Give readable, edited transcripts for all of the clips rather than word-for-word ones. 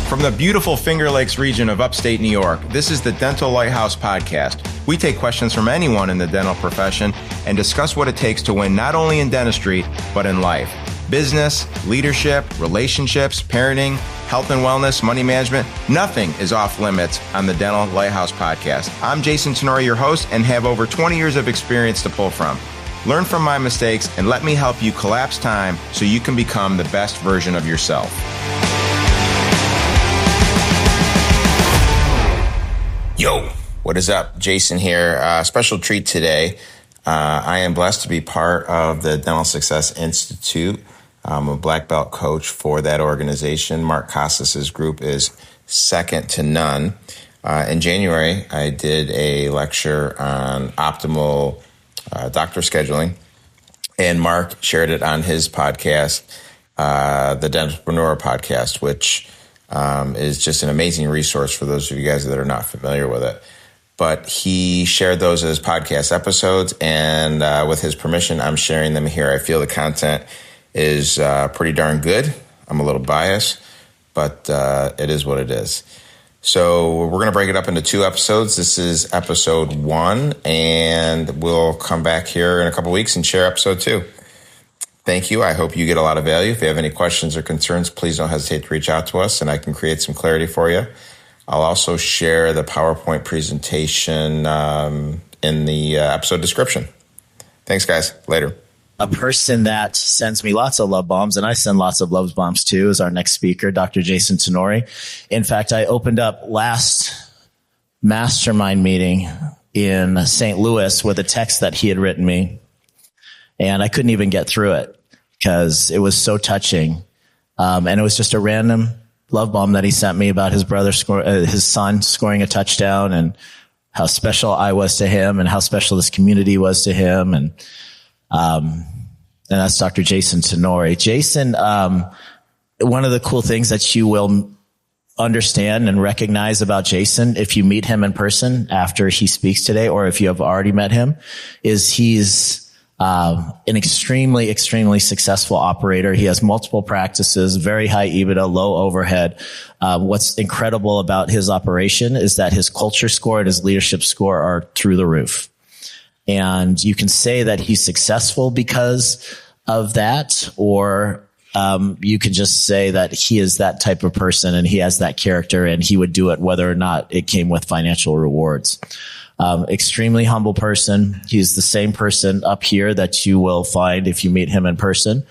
From the beautiful Finger Lakes region of upstate New York, this is the Dental Lighthouse Podcast. We take questions from anyone in the dental profession and discuss what it takes to win not only in dentistry, but in life. Business, leadership, relationships, parenting, health and wellness, money management, nothing is off limits on the Dental Lighthouse Podcast. I'm Jason Tenori, your host, and have over 20 years of experience to pull from. Learn from my mistakes and let me help you collapse time so you can become the best version of yourself. Yo, what is up? Jason here. Special treat today. I am blessed to be part of the Dental Success Institute. I'm a black belt coach for that organization. Mark Casas's group is second to none. In January, I did a lecture on optimal doctor scheduling, and Mark shared it on his podcast, the Dentalpreneur podcast, which is just an amazing resource for those of you guys that are not familiar with it. But he shared those as podcast episodes, and with his permission, I'm sharing them here. I feel the content is pretty darn good. I'm a little biased, but it is what it is. So we're going to break it up into two episodes. This is episode 1, and we'll come back here in a couple weeks and share episode 2. Thank you. I hope you get a lot of value. If you have any questions or concerns, please don't hesitate to reach out to us, and I can create some clarity for you. I'll also share the PowerPoint presentation in the episode description. Thanks, guys. Later. A person that sends me lots of love bombs, and I send lots of love bombs too, is our next speaker, Dr. Jason Tenori. In fact, I opened up last mastermind meeting in St. Louis with a text that he had written me, and I couldn't even get through it because it was so touching. And it was just a random love bomb that he sent me about his brother, his son scoring a touchdown, and how special I was to him and how special this community was to him. And that's Dr. Jason Tenori. Jason, one of the cool things that you will understand and recognize about Jason, if you meet him in person after he speaks today, or if you have already met him, is he's an extremely, extremely successful operator. He has multiple practices, very high EBITDA, low overhead. What's incredible about his operation is that his culture score and his leadership score are through the roof. And you can say that he's successful because of that, or you can just say that he is that type of person and he has that character and he would do it whether or not it came with financial rewards. Extremely humble person. He's the same person up here that you will find if you meet him in person.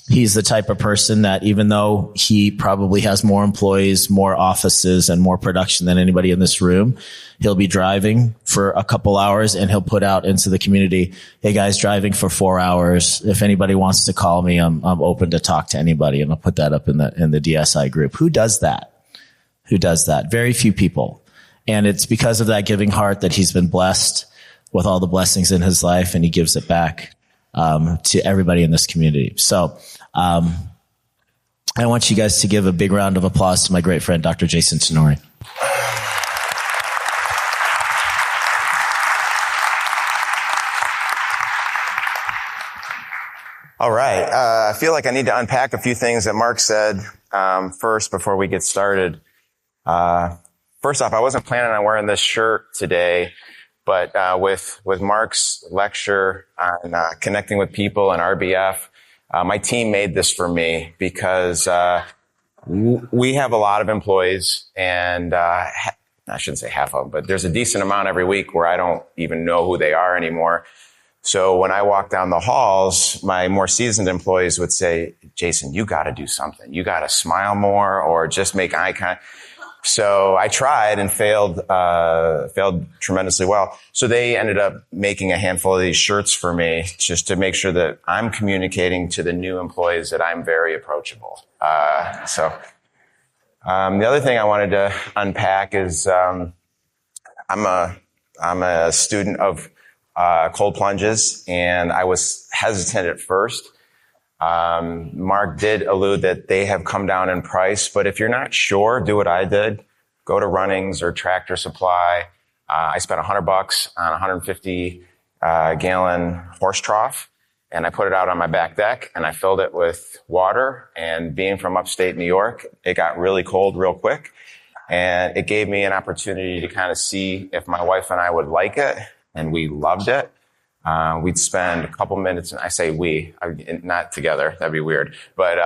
He's the type of person that even though he probably has more employees, more offices, and more production than anybody in this room, he'll be driving for a couple hours and he'll put out into the community, hey guys, driving for 4 hours. If anybody wants to call me, I'm open to talk to anybody. And I'll put that up in the DSI group. Who does that? Who does that? Very few people. And it's because of that giving heart that he's been blessed with all the blessings in his life, and he gives it back to everybody in this community. So I want you guys to give a big round of applause to my great friend, Dr. Jason Tenori. All right. I feel like I need to unpack a few things that Mark said first before we get started. First off, I wasn't planning on wearing this shirt today, but with Mark's lecture on connecting with people and RBF, my team made this for me because we have a lot of employees, and I shouldn't say half of them, but there's a decent amount every week where I don't even know who they are anymore. So when I walk down the halls, my more seasoned employees would say, Jason, you got to do something. You got to smile more or just make eye contact. So I tried and failed tremendously well. So they ended up making a handful of these shirts for me just to make sure that I'm communicating to the new employees that I'm very approachable. The other thing I wanted to unpack is, I'm a student of, cold plunges, and I was hesitant at first. Mark did allude that they have come down in price, but if you're not sure, do what I did. Go to Runnings or Tractor Supply. I spent $100 on a 150 gallon horse trough, and I put it out on my back deck, and I filled it with water. And being from upstate New York, it got really cold real quick. And it gave me an opportunity to kind of see if my wife and I would like it. And we loved it. We'd spend a couple minutes, and I say we, not together, that'd be weird. But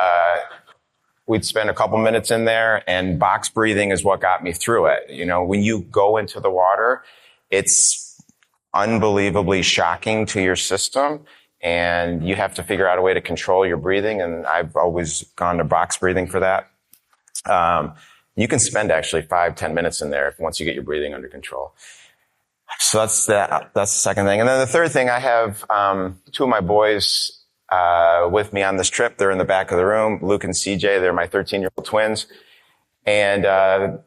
we'd spend a couple minutes in there, and box breathing is what got me through it. You know, when you go into the water, it's unbelievably shocking to your system, and you have to figure out a way to control your breathing. And I've always gone to box breathing for that. You can spend actually 5-10 minutes in there once you get your breathing under control. So that's the second thing. And then the third thing, I have two of my boys with me on this trip. They're in the back of the room, Luke and CJ. They're my 13-year-old twins. And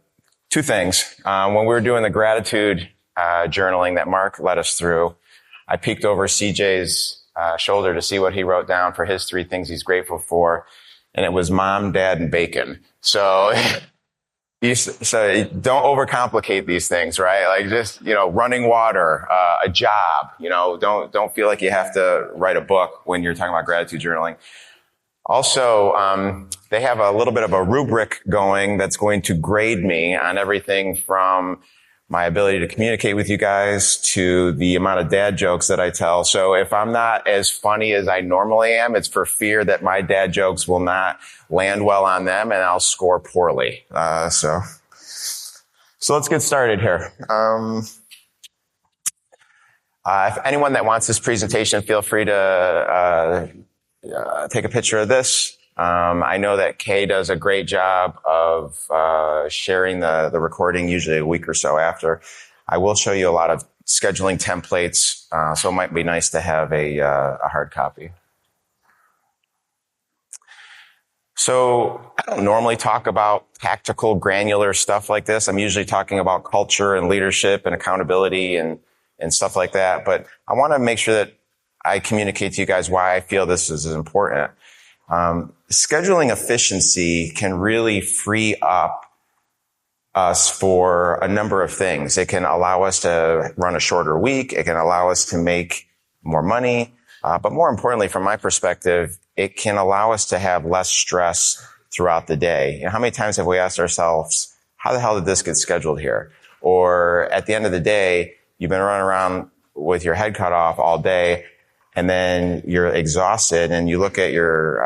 two things. When we were doing the gratitude journaling that Mark led us through, I peeked over CJ's shoulder to see what he wrote down for his 3 things he's grateful for. And it was mom, dad, and bacon. So don't overcomplicate these things, right? Like just, running water, a job, don't feel like you have to write a book when you're talking about gratitude journaling. Also, they have a little bit of a rubric going that's going to grade me on everything from my ability to communicate with you guys to the amount of dad jokes that I tell. So if I'm not as funny as I normally am, it's for fear that my dad jokes will not land well on them and I'll score poorly. So let's get started here. If anyone that wants this presentation, feel free to take a picture of this. I know that Kay does a great job of sharing the recording, usually a week or so after. I will show you a lot of scheduling templates, so it might be nice to have a hard copy. So I don't normally talk about tactical, granular stuff like this. I'm usually talking about culture and leadership and accountability and stuff like that. But I want to make sure that I communicate to you guys why I feel this is important. Scheduling efficiency can really free up us for a number of things. It can allow us to run a shorter week. It can allow us to make more money. But more importantly, from my perspective, it can allow us to have less stress throughout the day. How many times have we asked ourselves, how the hell did this get scheduled here? Or at the end of the day, you've been running around with your head cut off all day, and then you're exhausted, and you look at your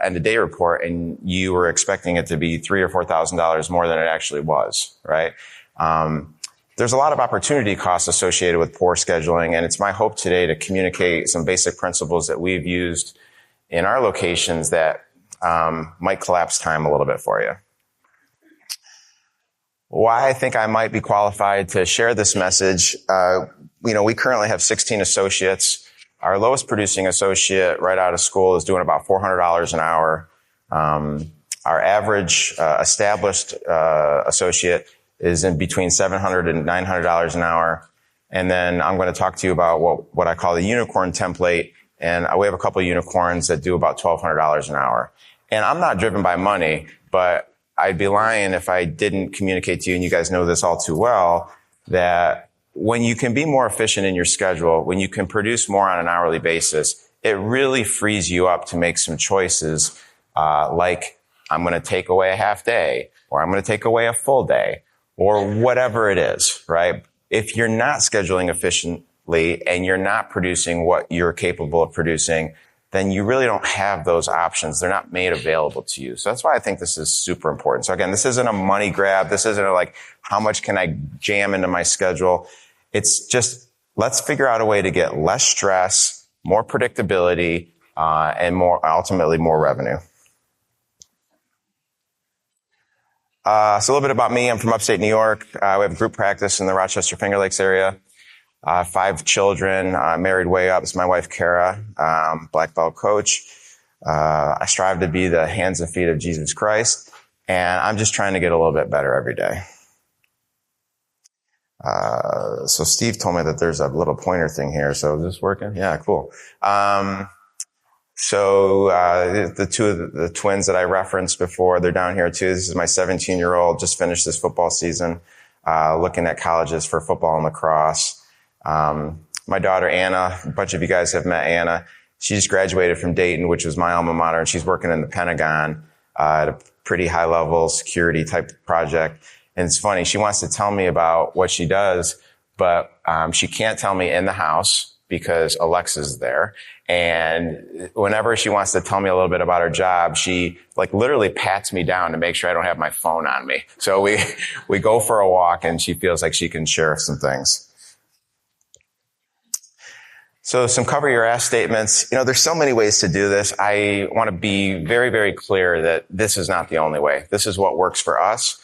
end of day report, and you were expecting it to be $3,000 or $4,000 more than it actually was, right? There's a lot of opportunity costs associated with poor scheduling, and it's my hope today to communicate some basic principles that we've used in our locations that might collapse time a little bit for you. Why I think I might be qualified to share this message, we currently have 16 associates. Our lowest producing associate right out of school is doing about $400 an hour. Our average established associate is in between $700 and $900 an hour. And then I'm going to talk to you about what I call the unicorn template. And we have a couple of unicorns that do about $1,200 an hour. And I'm not driven by money, but I'd be lying if I didn't communicate to you, and you guys know this all too well, that when you can be more efficient in your schedule, when you can produce more on an hourly basis, it really frees you up to make some choices, like I'm going to take away a half day, or I'm going to take away a full day, or whatever it is, right? If you're not scheduling efficiently and you're not producing what you're capable of producing, then you really don't have those options. They're not made available to you. So that's why I think this is super important. So again, this isn't a money grab. This isn't like, how much can I jam into my schedule? It's just, let's figure out a way to get less stress, more predictability, and ultimately more revenue. So a little bit about me. I'm from upstate New York. We have a group practice in the Rochester Finger Lakes area. 5 children, married way up. It's my wife, Kara, black belt coach. I strive to be the hands and feet of Jesus Christ, and I'm just trying to get a little bit better every day. So Steve told me that there's a little pointer thing here. So is this working? Yeah, cool. So the two of the twins that I referenced before, they're down here too. This is my 17-year-old, just finished this football season, looking at colleges for football and lacrosse. My daughter, Anna, a bunch of you guys have met Anna. She just graduated from Dayton, which was my alma mater, and she's working in the Pentagon at a pretty high level security type project. And it's funny, she wants to tell me about what she does, but she can't tell me in the house because Alexa's there. And whenever she wants to tell me a little bit about her job, she like literally pats me down to make sure I don't have my phone on me. So we go for a walk and she feels like she can share some things. So some cover your ass statements. You know, there's so many ways to do this. I want to be very, very clear that this is not the only way. This is what works for us.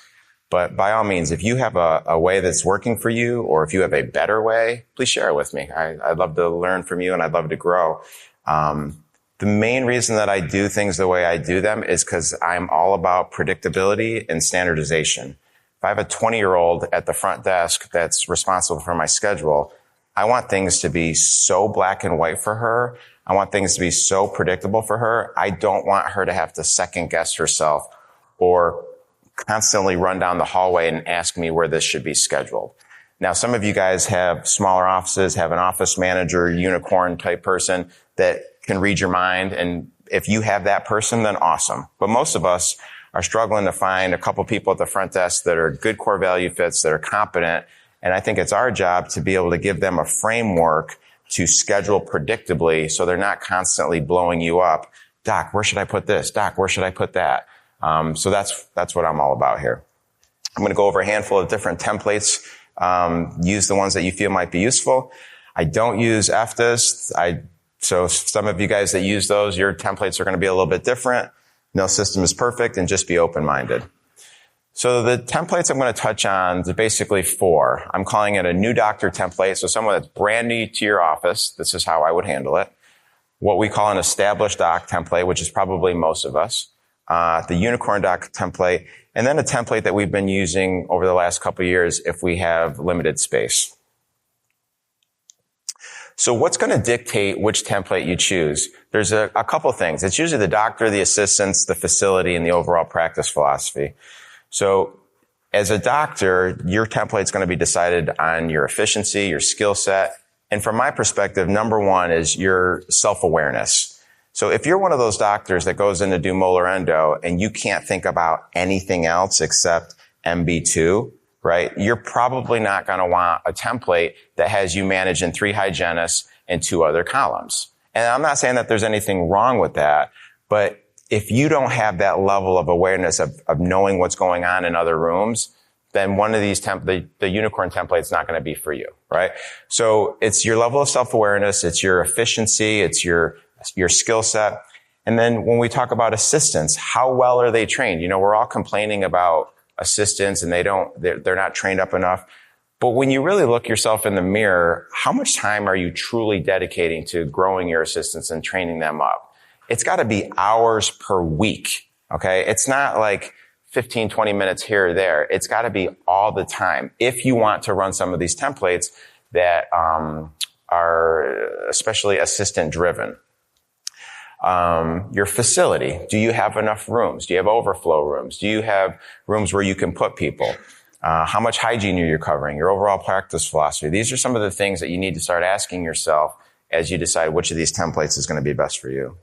But by all means, if you have a way that's working for you, or if you have a better way, please share it with me. I'd love to learn from you and I'd love to grow. The main reason that I do things the way I do them is because I'm all about predictability and standardization. If I have a 20-year-old at the front desk that's responsible for my schedule, I want things to be so black and white for her. I want things to be so predictable for her. I don't want her to have to second guess herself or constantly run down the hallway and ask me where this should be scheduled. Now, some of you guys have smaller offices, have an office manager, unicorn type person that can read your mind. And if you have that person, then awesome. But most of us are struggling to find a couple people at the front desk that are good core value fits, that are competent. And I think it's our job to be able to give them a framework to schedule predictably so they're not constantly blowing you up. Doc, where should I put this? Doc, where should I put that? So that's what I'm all about here. I'm going to go over a handful of different templates. Use the ones that you feel might be useful. I don't use FDIS. So some of you guys that use those, your templates are going to be a little bit different. No system is perfect, and just be open-minded. So the templates I'm going to touch on, are basically 4. I'm calling it a new doctor template. So someone that's brand new to your office, this is how I would handle it. What we call an established doc template, which is probably most of us. The unicorn doc template, and then a template that we've been using over the last couple of years if we have limited space. So what's going to dictate which template you choose? There's a couple things. It's usually the doctor, the assistants, the facility, and the overall practice philosophy. So as a doctor, your template's going to be decided on your efficiency, your skill set. And from my perspective, number 1 is your self-awareness. So if you're one of those doctors that goes in to do molar endo and you can't think about anything else except MB2, right? You're probably not going to want a template that has you managing 3 hygienists and 2 other columns. And I'm not saying that there's anything wrong with that, but if you don't have that level of awareness of knowing what's going on in other rooms, then one of these the unicorn template is not going to be for you, right? So it's your level of self-awareness, it's your efficiency, it's your skill set. And then when we talk about assistants, how well are they trained? You know, we're all complaining about assistants and they're not trained up enough. But when you really look yourself in the mirror, how much time are you truly dedicating to growing your assistants and training them up? It's got to be hours per week. Okay. It's not like 15, 20 minutes here or there. It's got to be all the time. If you want to run some of these templates that, are especially assistant driven. Your facility. Do you have enough rooms? Do you have overflow rooms? Do you have rooms where you can put people? How much hygiene are you covering? Your overall practice philosophy. These are some of the things that you need to start asking yourself as you decide which of these templates is going to be best for you.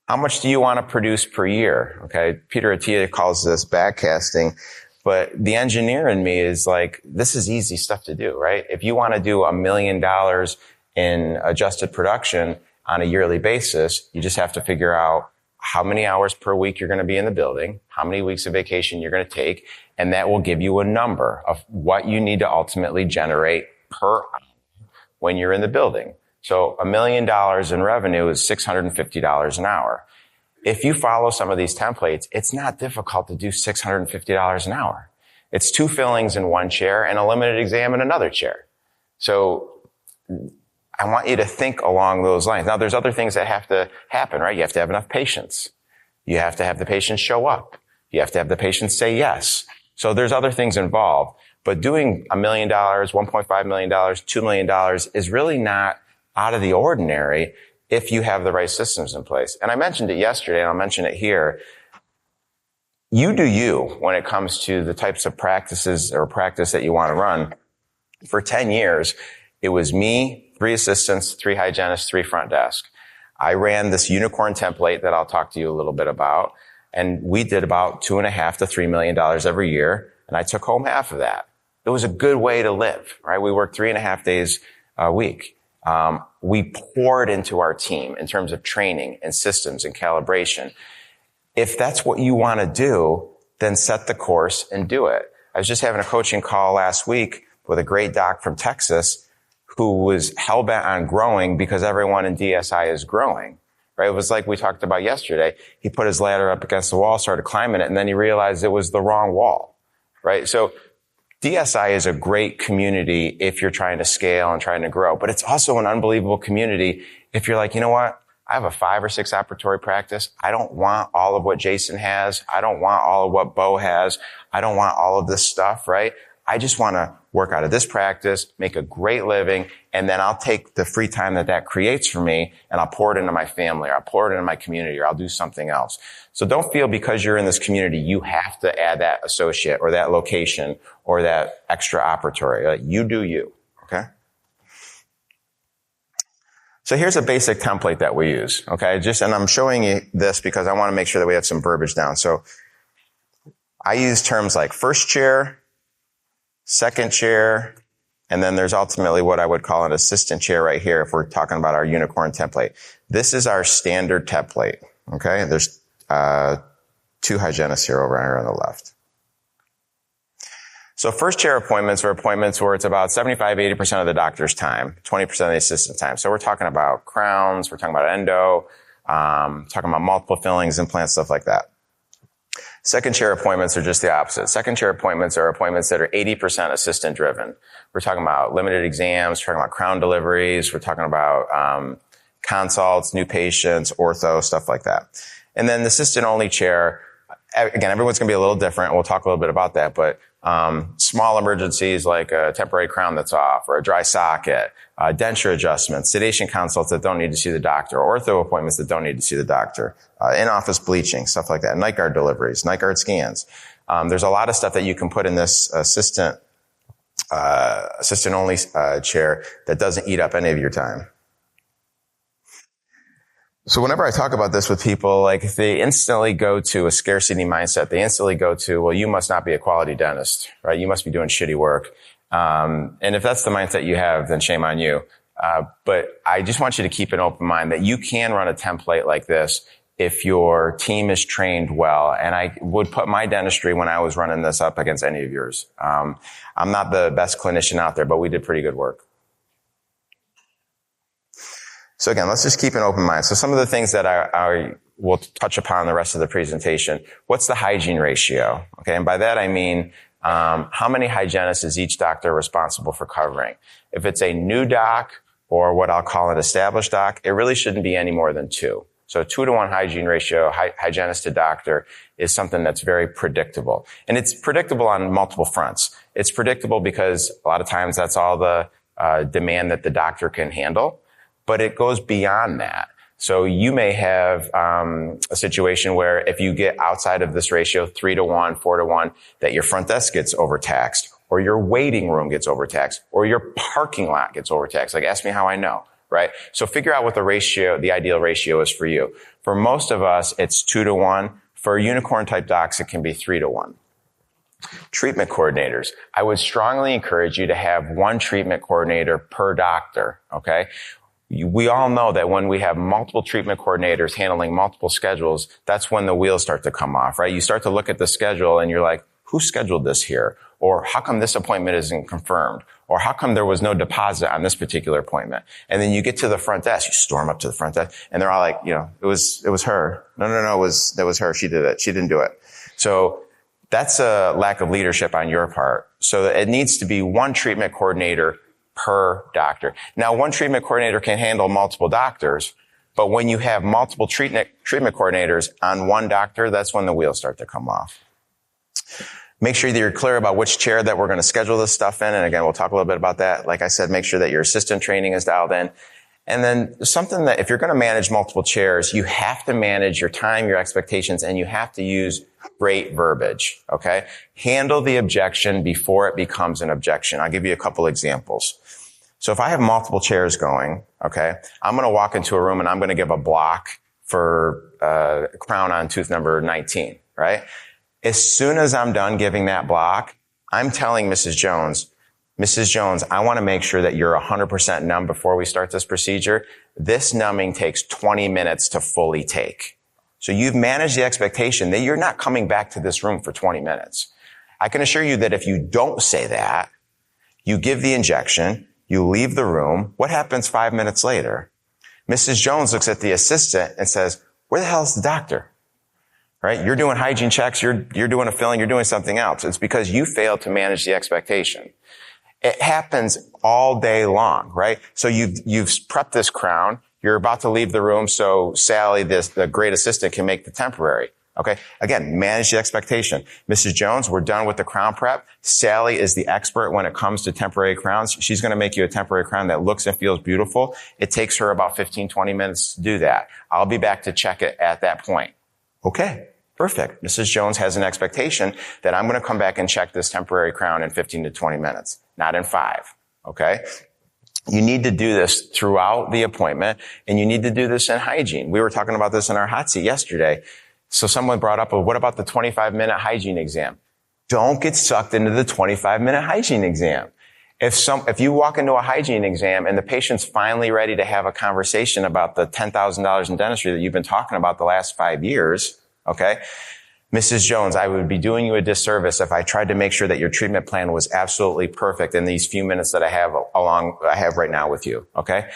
How much do you want to produce per year? Okay. Peter Attia calls this backcasting, but the engineer in me is like, this is easy stuff to do, right? If you want to do $1 million in adjusted production on a yearly basis, you just have to figure out how many hours per week you're going to be in the building, how many weeks of vacation you're going to take, and that will give you a number of what you need to ultimately generate per hour when you're in the building. So $1 million in revenue is $650 an hour. If you follow some of these templates, it's not difficult to do $650 an hour. It's 2 fillings in 1 chair and a limited exam in another chair. So I want you to think along those lines. Now, there's other things that have to happen, right? You have to have enough patients. You have to have the patients show up. You have to have the patients say yes. So there's other things involved. But doing $1 million, $1.5 million, $2 million is really not out of the ordinary if you have the right systems in place. And I mentioned it yesterday, and I'll mention it here. You do you when it comes to the types of practices or practice that you want to run. For 10 years, it was me, 3 assistants, 3 hygienists, 3 front desk. I ran this unicorn template that I'll talk to you a little bit about. And we did about $2.5 to $3 million every year. And I took home half of that. It was a good way to live, right? We worked 3.5 days a week. We poured into our team in terms of training and systems and calibration. If that's what you want to do, then set the course and do it. I was just having a coaching call last week with a great doc from Texas who was hell-bent on growing because everyone in DSI is growing, right? It was like we talked about yesterday. He put his ladder up against the wall, started climbing it, and then he realized it was the wrong wall, right? So DSI is a great community if you're trying to scale and trying to grow, but it's also an unbelievable community if you're like, you know what? I have a 5 or 6 operatory practice. I don't want all of what Jason has. I don't want all of what Bo has. I don't want all of this stuff, right? I just want to work out of this practice, make a great living, and then I'll take the free time that creates for me and I'll pour it into my family or I'll pour it into my community or I'll do something else. So don't feel because you're in this community, you have to add that associate or that location or that extra operatory. Like, you do you, okay? So here's a basic template that we use, okay? And I'm showing you this because I want to make sure that we have some verbiage down. So I use terms like first chair, second chair, and then there's ultimately what I would call an assistant chair right here if we're talking about our unicorn template. This is our standard template, okay? There's 2 hygienists here over here on the left. So first chair appointments are appointments where it's about 75-80% of the doctor's time, 20% of the assistant's time. So we're talking about crowns, we're talking about endo, talking about multiple fillings, implants, stuff like that. Second chair appointments are just the opposite. Second chair appointments are appointments that are 80% assistant driven. We're talking about limited exams, we're talking about crown deliveries, we're talking about consults, new patients, ortho, stuff like that. And then the assistant only chair, again, everyone's going to be a little different. We'll talk a little bit about that, but small emergencies like a temporary crown that's off or a dry socket, denture adjustments, sedation consults that don't need to see the doctor, ortho appointments that don't need to see the doctor, in-office bleaching, stuff like that, night guard deliveries, night guard scans. There's a lot of stuff that you can put in this assistant only chair that doesn't eat up any of your time. So whenever I talk about this with people, like, they instantly go to a scarcity mindset. They instantly go to, well, you must not be a quality dentist, right? You must be doing shitty work. And if that's the mindset you have, then shame on you. But I just want you to keep an open mind that you can run a template like this if your team is trained well. And I would put my dentistry when I was running this up against any of yours. I'm not the best clinician out there, but we did pretty good work. So again, let's just keep an open mind. So some of the things that I will touch upon the rest of the presentation. What's the hygiene ratio? Okay. And by that, I mean, how many hygienists is each doctor responsible for covering? If it's a new doc or what I'll call an established doc, it really shouldn't be any more than 2. So 2-to-1 hygiene ratio, hygienist to doctor, is something that's very predictable. And it's predictable on multiple fronts. It's predictable because a lot of times that's all the demand that the doctor can handle. But it goes beyond that. So you may have a situation where if you get outside of this ratio, 3-to-1, 4-to-1, that your front desk gets overtaxed, or your waiting room gets overtaxed, or your parking lot gets overtaxed. Like, ask me how I know, right? So figure out what the ideal ratio is for you. For most of us, it's 2-to-1. For unicorn type docs, it can be 3-to-1. Treatment coordinators. I would strongly encourage you to have 1 treatment coordinator per doctor, okay? We all know that when we have multiple treatment coordinators handling multiple schedules, that's when the wheels start to come off, right? You start to look at the schedule and you're like, who scheduled this here? Or how come this appointment isn't confirmed? Or how come there was no deposit on this particular appointment? And then you get to the front desk, you storm up to the front desk, and they're all like, it was her. No, that was her. She did it. She didn't do it. So that's a lack of leadership on your part. So it needs to be 1 treatment coordinator per doctor. Now, 1 treatment coordinator can handle multiple doctors, but when you have multiple treatment coordinators on 1 doctor, that's when the wheels start to come off. Make sure that you're clear about which chair that we're going to schedule this stuff in. And again, we'll talk a little bit about that. Like I said, make sure that your assistant training is dialed in. And then something that if you're going to manage multiple chairs, you have to manage your time, your expectations, and you have to use great verbiage. Okay. Handle the objection before it becomes an objection. I'll give you a couple examples. So if I have multiple chairs going, okay, I'm going to walk into a room and I'm going to give a block for crown on tooth number 19, right? As soon as I'm done giving that block, I'm telling Mrs. Jones, I want to make sure that you're 100% numb before we start this procedure. This numbing takes 20 minutes to fully take. So you've managed the expectation that you're not coming back to this room for 20 minutes. I can assure you that if you don't say that, you give the injection, you leave the room. What happens 5 minutes later? Mrs. Jones looks at the assistant and says, where the hell is the doctor? Right? You're doing hygiene checks. You're doing a filling. You're doing something else. It's because you failed to manage the expectation. It happens all day long, right? So you've prepped this crown. You're about to leave the room so Sally, the great assistant, can make the temporary. Okay. Again, manage the expectation. Mrs. Jones, we're done with the crown prep. Sally is the expert when it comes to temporary crowns. She's going to make you a temporary crown that looks and feels beautiful. It takes her about 15, 20 minutes to do that. I'll be back to check it at that point. Okay. Perfect. Mrs. Jones has an expectation that I'm going to come back and check this temporary crown in 15 to 20 minutes, not in 5. Okay. You need to do this throughout the appointment, and you need to do this in hygiene. We were talking about this in our hot seat yesterday. So someone brought up, well, what about the 25-minute hygiene exam? Don't get sucked into the 25-minute hygiene exam. If you walk into a hygiene exam and the patient's finally ready to have a conversation about the $10,000 in dentistry that you've been talking about the last 5 years, okay, Mrs. Jones, I would be doing you a disservice if I tried to make sure that your treatment plan was absolutely perfect in these few minutes that I have right now with you, okay?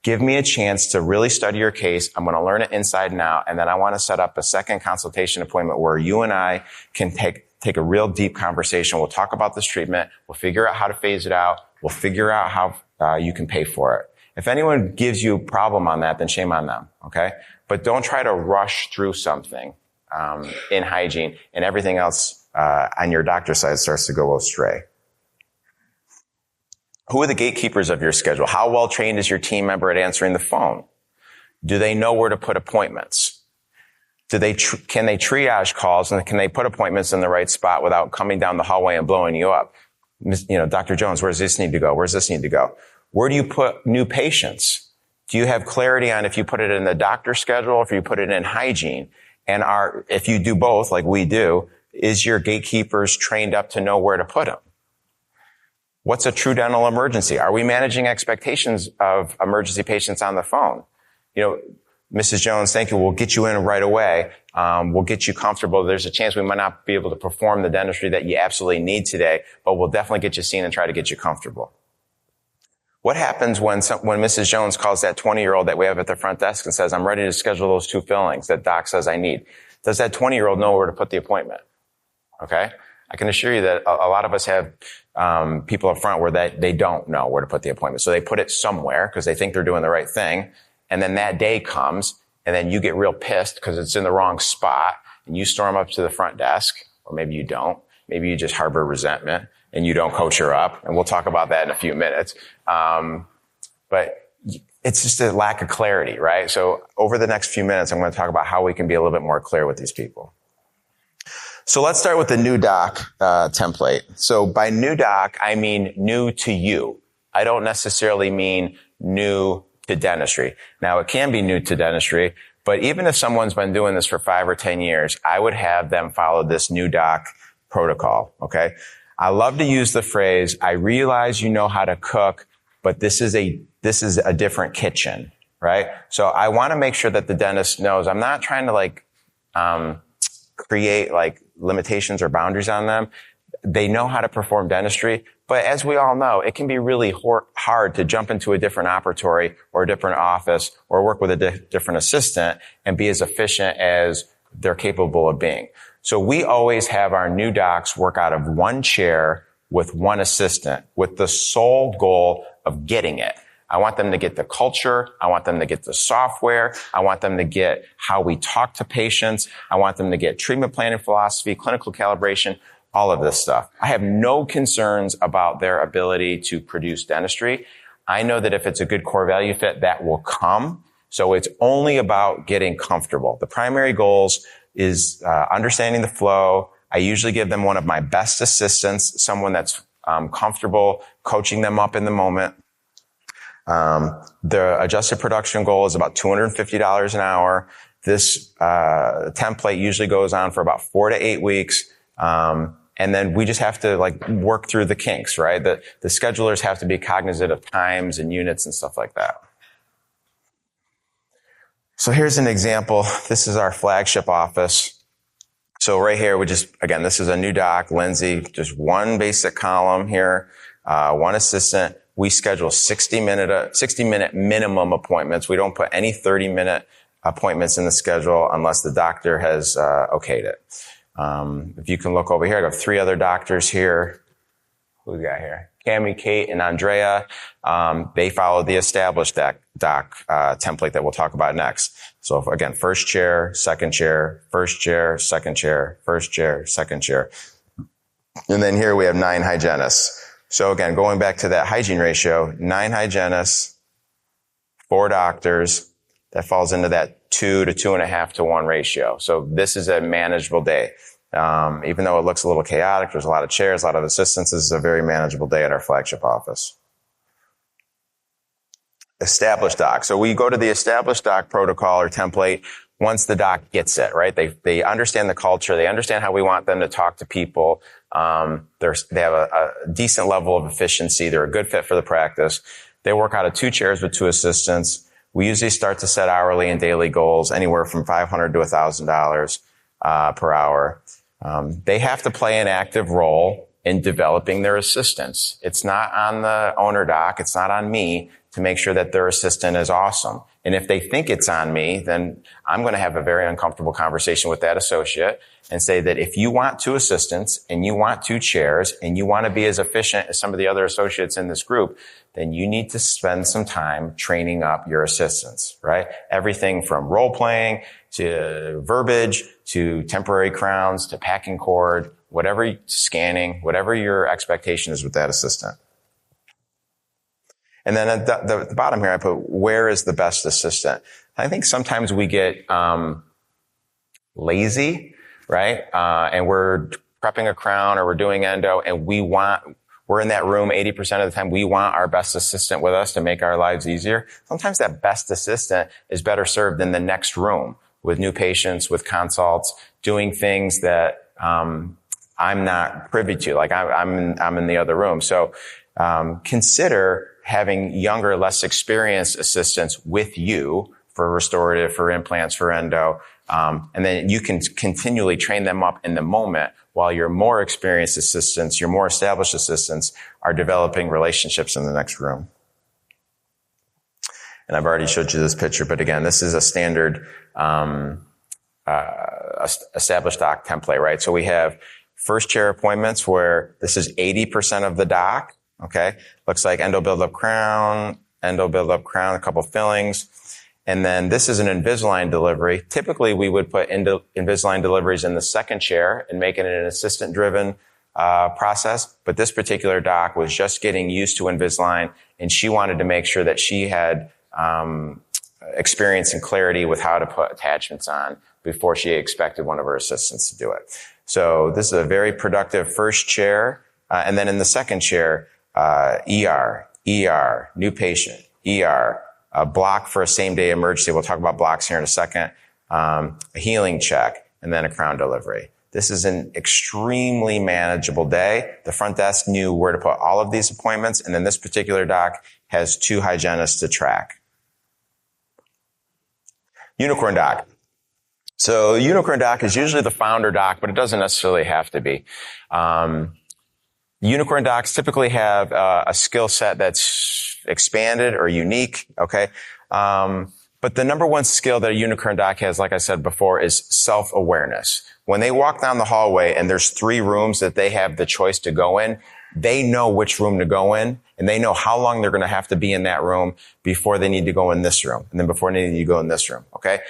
Give me a chance to really study your case. I'm going to learn it inside and out. And then I want to set up a second consultation appointment where you and I can take a real deep conversation. We'll talk about this treatment. We'll figure out how to phase it out. We'll figure out how you can pay for it. If anyone gives you a problem on that, then shame on them. Okay. But don't try to rush through something, in hygiene, and everything else, on your doctor's side starts to go astray. Who are the gatekeepers of your schedule? How well trained is your team member at answering the phone? Do they know where to put appointments? Can they triage calls, and can they put appointments in the right spot without coming down the hallway and blowing you up? Dr. Jones, where does this need to go? Where does this need to go? Where do you put new patients? Do you have clarity on if you put it in the doctor's schedule, if you put it in hygiene? And if you do both, like we do, is your gatekeepers trained up to know where to put them? What's a true dental emergency? Are we managing expectations of emergency patients on the phone? Mrs. Jones, thank you. We'll get you in right away. We'll get you comfortable. There's a chance we might not be able to perform the dentistry that you absolutely need today, but we'll definitely get you seen and try to get you comfortable. What happens when Mrs. Jones calls that 20-year-old that we have at the front desk and says, I'm ready to schedule those 2 fillings that doc says I need? Does that 20-year-old know where to put the appointment? Okay. I can assure you that a lot of us have people up front where they don't know where to put the appointment. So they put it somewhere because they think they're doing the right thing. And then that day comes, and then you get real pissed because it's in the wrong spot, and you storm up to the front desk, or maybe you don't. Maybe you just harbor resentment and you don't coach her up. And we'll talk about that in a few minutes. But it's just a lack of clarity, right? So over the next few minutes, I'm going to talk about how we can be a little bit more clear with these people. So let's start with the new doc template. So by new doc, I mean new to you. I don't necessarily mean new to dentistry. Now, it can be new to dentistry, but even if someone's been doing this for 5 or 10 years, I would have them follow this new doc protocol, okay? I love to use the phrase, I realize you know how to cook, but this is a different kitchen, right? So I want to make sure that the dentist knows I'm not trying to create limitations or boundaries on them. They know how to perform dentistry, but as we all know, it can be really hard to jump into a different operatory or a different office or work with a different assistant and be as efficient as they're capable of being. So we always have our new docs work out of one chair with one assistant with the sole goal of getting it. I want them to get the culture. I want them to get the software. I want them to get how we talk to patients. I want them to get treatment planning philosophy, clinical calibration, all of this stuff. I have no concerns about their ability to produce dentistry. I know that if it's a good core value fit, that will come. So it's only about getting comfortable. The primary goals is understanding the flow. I usually give them one of my best assistants, someone that's comfortable coaching them up in the moment. The adjusted production goal is about $250 an hour. This template usually goes on for about 4 to 8 weeks. And then we just have to work through the kinks, right? The schedulers have to be cognizant of times and units and stuff like that. So here's an example. This is our flagship office. So right here, this is a new doc, Lindsay, just one basic column here, one assistant. We schedule 60-minute minimum appointments. We don't put any 30-minute appointments in the schedule unless the doctor has okayed it. If you can look over here, I have 3 other doctors here. Who we got here? Cammie, Kate, and Andrea. They follow the established doc template that we'll talk about next. So again, first chair, second chair, first chair, second chair, first chair, second chair. And then here we have 9 hygienists. So again, going back to that hygiene ratio, 9 hygienists, 4 doctors, that falls into that 2 to 2.5 to 1 ratio. So this is a manageable day. Even though it looks a little chaotic, there's a lot of chairs, a lot of assistants, this is a very manageable day at our flagship office. Established doc. So we go to the established doc protocol or template once the doc gets it, right? They understand the culture. They understand how we want them to talk to people. They have a decent level of efficiency. They're a good fit for the practice. They work out of 2 chairs with 2 assistants. We usually start to set hourly and daily goals anywhere from $500 to $1,000 per hour. They have to play an active role in developing their assistants. It's not on the owner doc. It's not on me to make sure that their assistant is awesome. And if they think it's on me, then I'm going to have a very uncomfortable conversation with that associate and say that if you want 2 assistants and you want 2 chairs and you want to be as efficient as some of the other associates in this group, then you need to spend some time training up your assistants, right? Everything from role playing to verbiage to temporary crowns to packing cord, whatever scanning, whatever your expectation is with that assistant. And then at the bottom here, I put, where is the best assistant? I think sometimes we get lazy, right? And we're prepping a crown or we're doing endo and we're in that room 80% of the time. We want our best assistant with us to make our lives easier. Sometimes that best assistant is better served in the next room with new patients, with consults, doing things that I'm not privy to. Like I'm in the other room. So consider having younger, less experienced assistants with you for restorative, for implants, for endo. And then you can continually train them up in the moment while your more experienced assistants, your more established assistants are developing relationships in the next room. And I've already showed you this picture, but again, this is a standard established doc template, right? So we have first chair appointments where this is 80% of the doc. Okay. Looks like endo build-up crown, a couple fillings. And then this is an Invisalign delivery. Typically, we would put Invisalign deliveries in the second chair and make it an assistant-driven process. But this particular doc was just getting used to Invisalign, and she wanted to make sure that she had experience and clarity with how to put attachments on before she expected one of her assistants to do it. So this is a very productive first chair. And then in the second chair, ER, new patient, ER, a block for a same-day emergency. We'll talk about blocks here in a second. A healing check, and then a crown delivery. This is an extremely manageable day. The front desk knew where to put all of these appointments, and then this particular doc has 2 hygienists to track. Unicorn doc. So unicorn doc is usually the founder doc, but it doesn't necessarily have to be. Unicorn docs typically have a skill set that's expanded or unique, okay? But the number one skill that a unicorn doc has, like I said before, is self-awareness. When they walk down the hallway and there's 3 rooms that they have the choice to go in, they know which room to go in, and they know how long they're going to have to be in that room before they need to go in this room, and then before they need to go in this room, okay?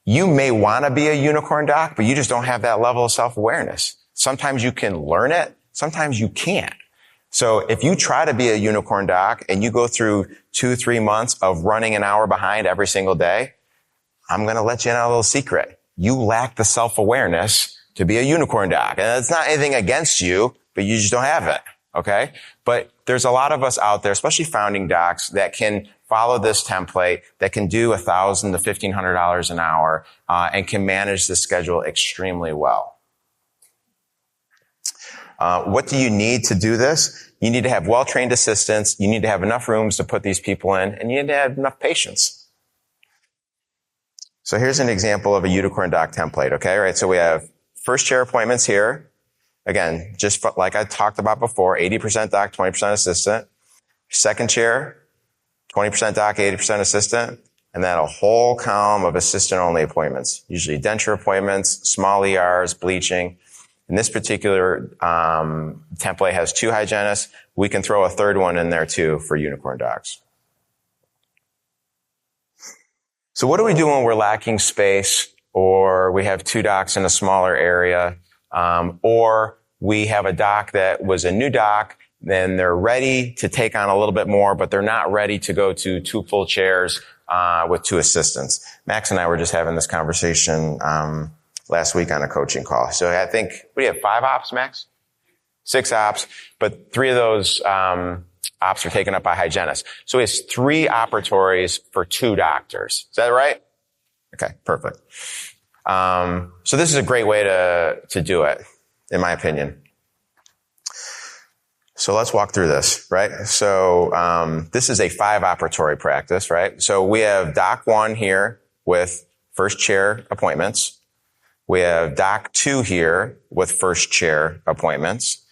You may want to be a unicorn doc, but you just don't have that level of self-awareness. Sometimes you can learn it. Sometimes you can't. So if you try to be a unicorn doc and you go through 2-3 months of running an hour behind every single day, I'm going to let you in on a little secret. You lack the self-awareness to be a unicorn doc. And it's not anything against you, but you just don't have it. Okay. But there's a lot of us out there, especially founding docs, that can follow this template, that can do $1,000 to $1,500 an hour, and can manage the schedule extremely well. What do you need to do this? You need to have well-trained assistants. You need to have enough rooms to put these people in, and you need to have enough patience. So here's an example of a unicorn doc template. Okay. Right. So we have first chair appointments here. Again, just like I talked about before, 80% doc, 20% assistant. Second chair, 20% doc, 80% assistant. And then a whole column of assistant-only appointments, usually denture appointments, small ERs, bleaching. And this particular template has 2 hygienists. We can throw a third one in there too for unicorn docs. So what do we do when we're lacking space, or we have 2 docs in a smaller area? Or we have a doc that was a new doc, then they're ready to take on a little bit more, but they're not ready to go to 2 full chairs with 2 assistants. Max and I were just having this conversation last week on a coaching call. So I think, what do you have, 5 ops, Max? 6 ops, but 3 of those ops are taken up by hygienists. So he has 3 operatories for 2 doctors. Is that right? Okay, perfect. So this is a great way to do it, in my opinion. So let's walk through this, right? So, this is a 5 operatory practice, right? So we have Doc 1 here with first chair appointments. We have Doc 2 here with first chair appointments.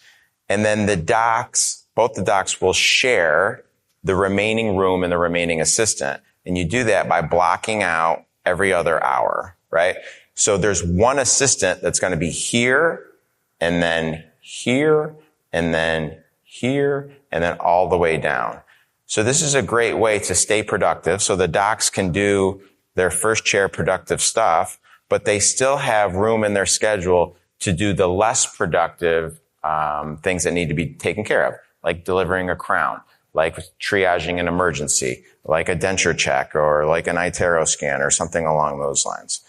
And then both the docs will share the remaining room and the remaining assistant. And you do that by blocking out every other hour, right? So there's 1 assistant that's going to be here, and then here, and then here, and then all the way down. So this is a great way to stay productive. So the docs can do their first chair productive stuff, but they still have room in their schedule to do the less productive things that need to be taken care of, like delivering a crown, like triaging an emergency, like a denture check, or like an iTero scan, or something along those lines.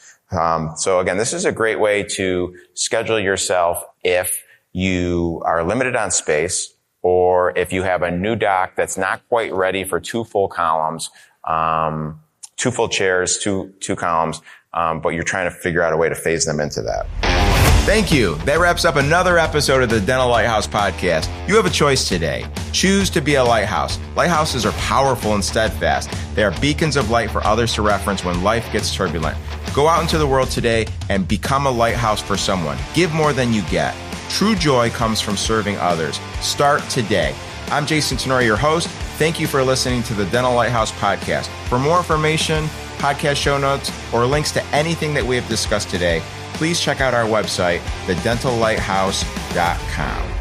So again, this is a great way to schedule yourself if you are limited on space, or if you have a new doc that's not quite ready for 2 full columns, 2 full chairs, two columns, but you're trying to figure out a way to phase them into that. Thank you. That wraps up another episode of the Dental Lighthouse Podcast. You have a choice today. Choose to be a lighthouse. Lighthouses are powerful and steadfast. They are beacons of light for others to reference when life gets turbulent. Go out into the world today and become a lighthouse for someone. Give more than you get. True joy comes from serving others. Start today. I'm Jason Tenori, your host. Thank you for listening to the Dental Lighthouse Podcast. For more information, podcast show notes, or links to anything that we have discussed today, please check out our website, thedentallighthouse.com.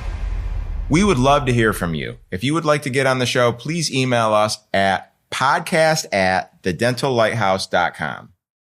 We would love to hear from you. If you would like to get on the show, please email us at podcast@thedentallighthouse.com.